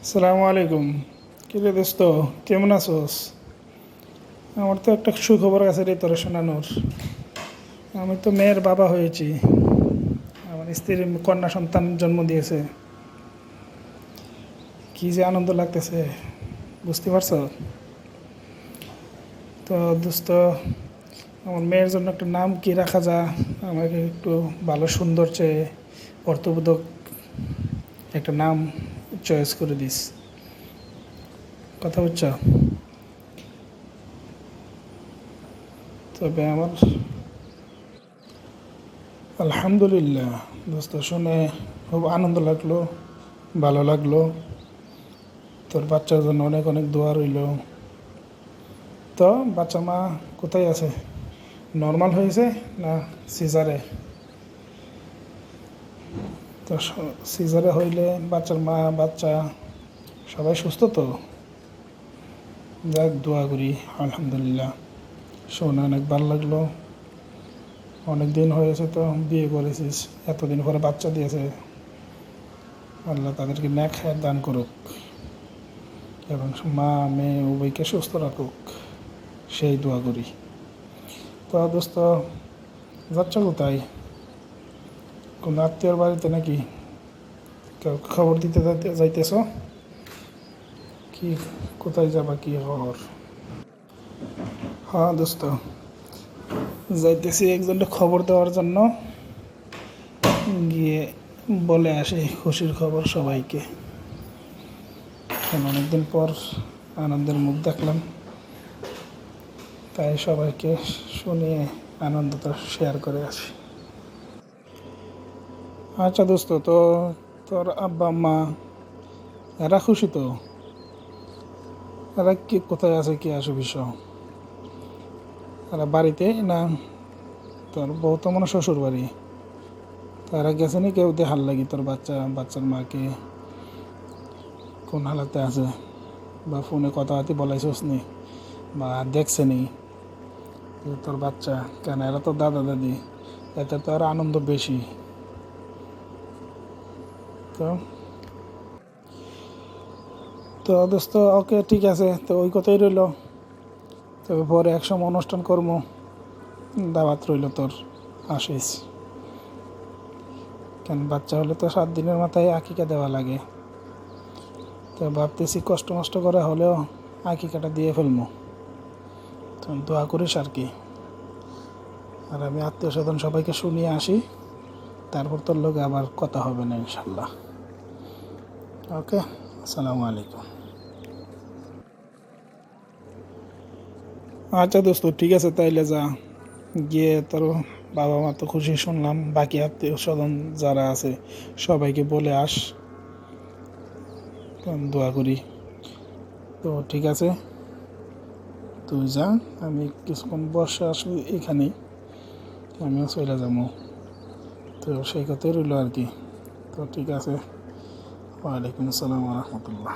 আসসালামু আলাইকুম। কিরে দোস্ত, কেমন আছোস? আমার তো একটা সুখবর আছে রে তোর শোনানোর। আমি তো মেয়ের বাবা হয়েছি। আমার স্ত্রীর কন্যা সন্তান জন্ম দিয়েছে। কি যে আনন্দ লাগতেছে, বুঝতে পারছো? তো দোস্ত, আমার মেয়ের জন্য একটা নাম কি রাখা যায়? আমাকে একটু ভালো সুন্দর চেয়ে অর্থবোধক একটা নাম চয়েস করে দিস। কথা বুঝছ? তবে আমার আলহামদুলিল্লাহ দোস্ত, শুনে খুব আনন্দ লাগলো, ভালো লাগলো। তোর বাচ্চার জন্য অনেক অনেক দোয়া রইল। তো বাচ্চা মা কোথায় আছে? নর্মাল হয়েছে না সিজারে? তো সিজারে হইলে বাচ্চার মা বাচ্চা সবাই সুস্থ তো? যাক, দোয়া করি। আলহামদুলিল্লাহ, শুনে অনেক ভালো লাগলো। অনেক দিন হয়েছে তো বিয়ে করেছিস, এতদিন পরে বাচ্চা দিয়েছে। আল্লাহ তাদেরকে নেক হায়াত দান করুক এবং মা মেয়ে উভয়কে সুস্থ রাখুক, সেই দোয়া করি। তো দোস্ত, যাচ্ছ কোথায়? কোন আত্মীয়র বাড়িতে নাকি? খবর দিতে যাইতেছ? কি, কোথায় যাবা, কি খবর? হ্যাঁ দোস্ত, যাইতেছি একজনকে খবর দেওয়ার জন্য। গিয়ে বলে আসি খুশির খবর সবাইকে। অনেকদিন পর আনন্দের মুখ দেখলাম, তাই সবাইকে শুনিয়ে আনন্দটা শেয়ার করে আসি। আচ্ছা দোস্ত, তো তোর আব্বা আম্মা এরা খুশি তো? এরা কি কোথায় আছে, কি আসে বিষয়? এরা বাড়িতে না? তোর বউ তো মনে শ্বশুর বাড়ি। তারা গেছে নি কেউ দেখার লাগি তোর বাচ্চার মাকে কোন হালাতে আছে? বা ফোনে কথাবার্তি বলাইছস নি? বা দেখছে নি যে তোর বাচ্চা? কেন, এরা তো দাদা দাদি, এতে তো আর আনন্দ বেশি। তো তো দোস্ত, ওকে ঠিক আছে, তো ওই কথাই রইল। তবে পরে একসময় অনুষ্ঠান করবো, দাওয়াত রইল তোর, আসিস। কেন, বাচ্চা হলে তো 7 দিনের মাথায় আকিকা দেওয়া লাগে। তো ভাবতেছি কষ্ট মষ্ট করে হলেও আকিকাটা দিয়ে ফেলবো। তো দোয়া করিস আর কি। আর আমি আত্মীয় স্বজন সবাইকে শুনিয়ে আসি, তারপর তোর লোকে আবার কথা হবে না ইনশাল্লাহ। ওকে, আসসালামু আলাইকুম। আচ্ছা দোস্ত, ঠিক আছে, তাইলে যা। গিয়ে তোর বাবা মা তো খুশি শুনলাম, বাকি আত্মীয় স্বজন যারা আছে সবাইকে বলে আস। দোয়া করি। তো ঠিক আছে, তুই যা। আমি কিছুক্ষণ বসে আসবো এখানেই, আমিও চলে যাবো। তো সেই কথাই রইল আর কি। তো ঠিক আছে। ওয়ালাইকুম আসসালাম রহমতুল্লাহ।